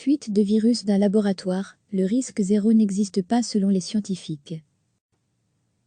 Fuite de virus d'un laboratoire, le risque zéro n'existe pas selon les scientifiques.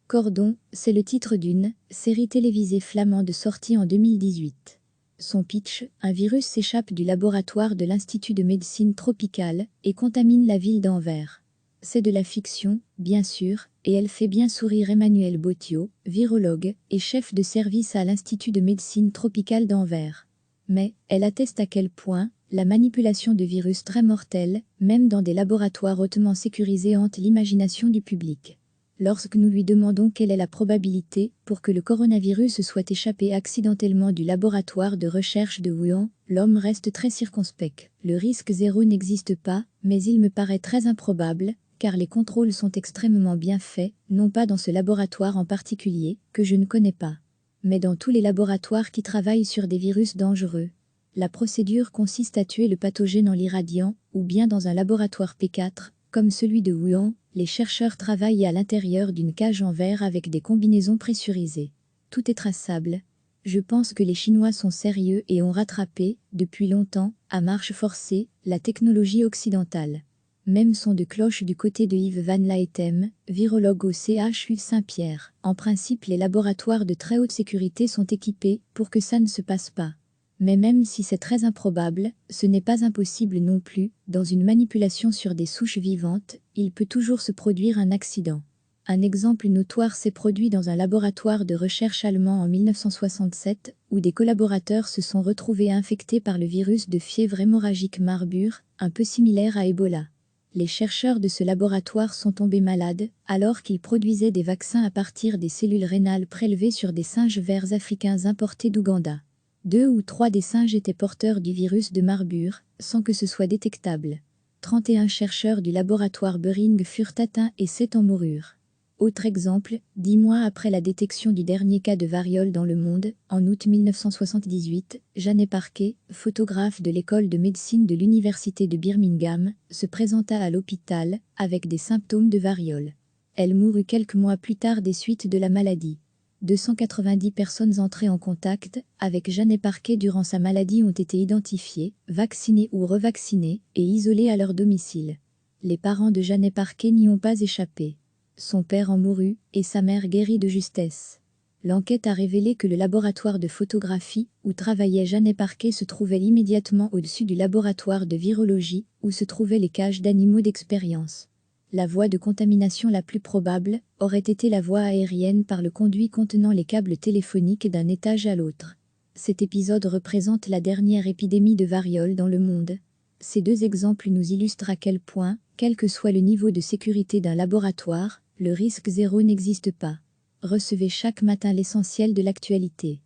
Cordon, c'est le titre d'une série télévisée flamande sortie en 2018. Son pitch, un virus s'échappe du laboratoire de l'Institut de médecine tropicale et contamine la ville d'Anvers. C'est de la fiction, bien sûr, et elle fait bien sourire Emmanuel Botiot, virologue et chef de service à l'Institut de médecine tropicale d'Anvers. Mais elle atteste à quel point la manipulation de virus très mortels, même dans des laboratoires hautement sécurisés, hante l'imagination du public. Lorsque nous lui demandons quelle est la probabilité pour que le coronavirus soit échappé accidentellement du laboratoire de recherche de Wuhan, l'homme reste très circonspect. Le risque zéro n'existe pas, mais il me paraît très improbable, car les contrôles sont extrêmement bien faits, non pas dans ce laboratoire en particulier, que je ne connais pas, mais dans tous les laboratoires qui travaillent sur des virus dangereux. La procédure consiste à tuer le pathogène en l'irradiant, ou bien dans un laboratoire P4, comme celui de Wuhan, les chercheurs travaillent à l'intérieur d'une cage en verre avec des combinaisons pressurisées. Tout est traçable. Je pense que les Chinois sont sérieux et ont rattrapé, depuis longtemps, à marche forcée, la technologie occidentale. Même son de cloche du côté de Yves Van Laetem, virologue au CHU Saint-Pierre. En principe, les laboratoires de très haute sécurité sont équipés pour que ça ne se passe pas. Mais même si c'est très improbable, ce n'est pas impossible non plus, dans une manipulation sur des souches vivantes, il peut toujours se produire un accident. Un exemple notoire s'est produit dans un laboratoire de recherche allemand en 1967, où des collaborateurs se sont retrouvés infectés par le virus de fièvre hémorragique Marburg, un peu similaire à Ebola. Les chercheurs de ce laboratoire sont tombés malades, alors qu'ils produisaient des vaccins à partir des cellules rénales prélevées sur des singes vers africains importés d'Ouganda. 2 ou 3 des singes étaient porteurs du virus de Marburg, sans que ce soit détectable. 31 chercheurs du laboratoire Behring furent atteints et 7 en moururent. Autre exemple, 10 mois après la détection du dernier cas de variole dans le monde, en août 1978, Jane Parker, photographe de l'école de médecine de l'université de Birmingham, se présenta à l'hôpital, avec des symptômes de variole. Elle mourut quelques mois plus tard des suites de la maladie. 290 personnes entrées en contact avec Jane Parker durant sa maladie ont été identifiées, vaccinées ou revaccinées, et isolées à leur domicile. Les parents de Jane Parker n'y ont pas échappé. Son père en mourut, et sa mère guérit de justesse. L'enquête a révélé que le laboratoire de photographie, où travaillait Jane Parker, se trouvait immédiatement au-dessus du laboratoire de virologie, où se trouvaient les cages d'animaux d'expérience. La voie de contamination la plus probable aurait été la voie aérienne par le conduit contenant les câbles téléphoniques d'un étage à l'autre. Cet épisode représente la dernière épidémie de variole dans le monde. Ces 2 exemples nous illustrent à quel point, quel que soit le niveau de sécurité d'un laboratoire, le risque zéro n'existe pas. Recevez chaque matin l'essentiel de l'actualité.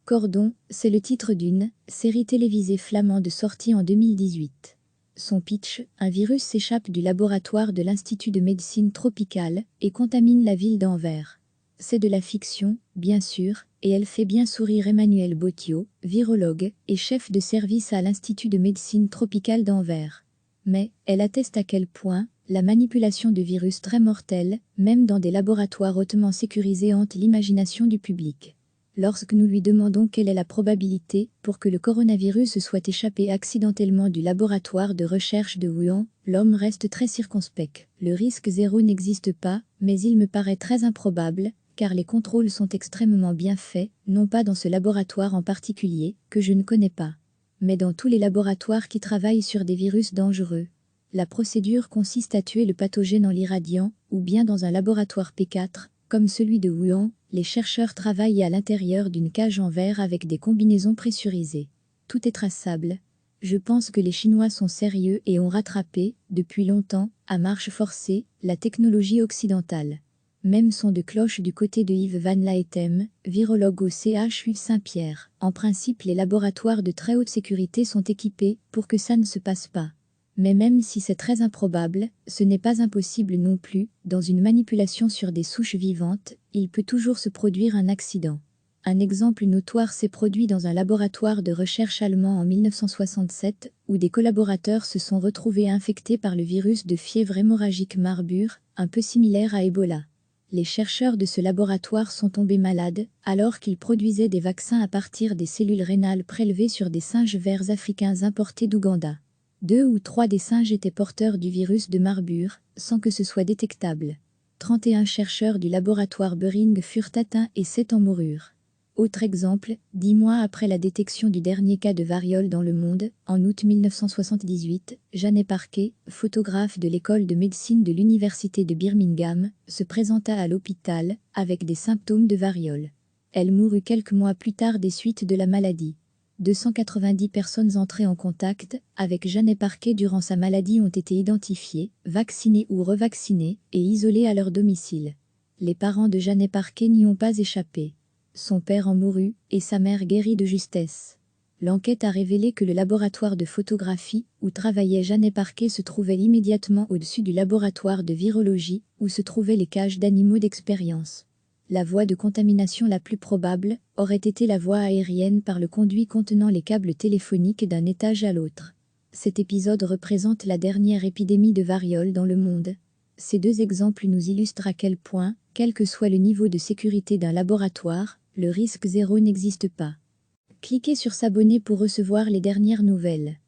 Cordon, c'est le titre d'une série télévisée flamande sortie en 2018. Son pitch, un virus s'échappe du laboratoire de l'Institut de médecine tropicale et contamine la ville d'Anvers. C'est de la fiction, bien sûr, et elle fait bien sourire Emmanuel Botiot, virologue et chef de service à l'Institut de médecine tropicale d'Anvers. Mais elle atteste à quel point la manipulation de virus très mortels, même dans des laboratoires hautement sécurisés, hante l'imagination du public. Lorsque nous lui demandons quelle est la probabilité pour que le coronavirus soit échappé accidentellement du laboratoire de recherche de Wuhan, l'homme reste très circonspect. Le risque zéro n'existe pas, mais il me paraît très improbable, car les contrôles sont extrêmement bien faits, non pas dans ce laboratoire en particulier, que je ne connais pas, mais dans tous les laboratoires qui travaillent sur des virus dangereux. La procédure consiste à tuer le pathogène en l'irradiant, ou bien dans un laboratoire P4, comme celui de Wuhan. Les chercheurs travaillent à l'intérieur d'une cage en verre avec des combinaisons pressurisées. Tout est traçable. Je pense que les Chinois sont sérieux et ont rattrapé, depuis longtemps, à marche forcée, la technologie occidentale. Même son de cloche du côté de Yves Van Laetem, virologue au CHU Saint-Pierre. En principe, les laboratoires de très haute sécurité sont équipés pour que ça ne se passe pas. Mais même si c'est très improbable, ce n'est pas impossible non plus, dans une manipulation sur des souches vivantes, il peut toujours se produire un accident. Un exemple notoire s'est produit dans un laboratoire de recherche allemand en 1967, où des collaborateurs se sont retrouvés infectés par le virus de fièvre hémorragique Marburg, un peu similaire à Ebola. Les chercheurs de ce laboratoire sont tombés malades, alors qu'ils produisaient des vaccins à partir des cellules rénales prélevées sur des singes vers africains importés d'Ouganda. 2 ou 3 des singes étaient porteurs du virus de Marburg, sans que ce soit détectable. 31 chercheurs du laboratoire Bering furent atteints et 7 en moururent. Autre exemple, 10 mois après la détection du dernier cas de variole dans le monde, en août 1978, Janet Parker, photographe de l'école de médecine de l'université de Birmingham, se présenta à l'hôpital, avec des symptômes de variole. Elle mourut quelques mois plus tard des suites de la maladie. 290 personnes entrées en contact avec Janet Parker durant sa maladie ont été identifiées, vaccinées ou revaccinées, et isolées à leur domicile. Les parents de Janet Parker n'y ont pas échappé. Son père en mourut, et sa mère guérit de justesse. L'enquête a révélé que le laboratoire de photographie, où travaillait Janet Parker, se trouvait immédiatement au-dessus du laboratoire de virologie, où se trouvaient les cages d'animaux d'expérience. La voie de contamination la plus probable aurait été la voie aérienne par le conduit contenant les câbles téléphoniques d'un étage à l'autre. Cet épisode représente la dernière épidémie de variole dans le monde. Ces 2 exemples nous illustrent à quel point, quel que soit le niveau de sécurité d'un laboratoire, le risque zéro n'existe pas. Cliquez sur s'abonner pour recevoir les dernières nouvelles.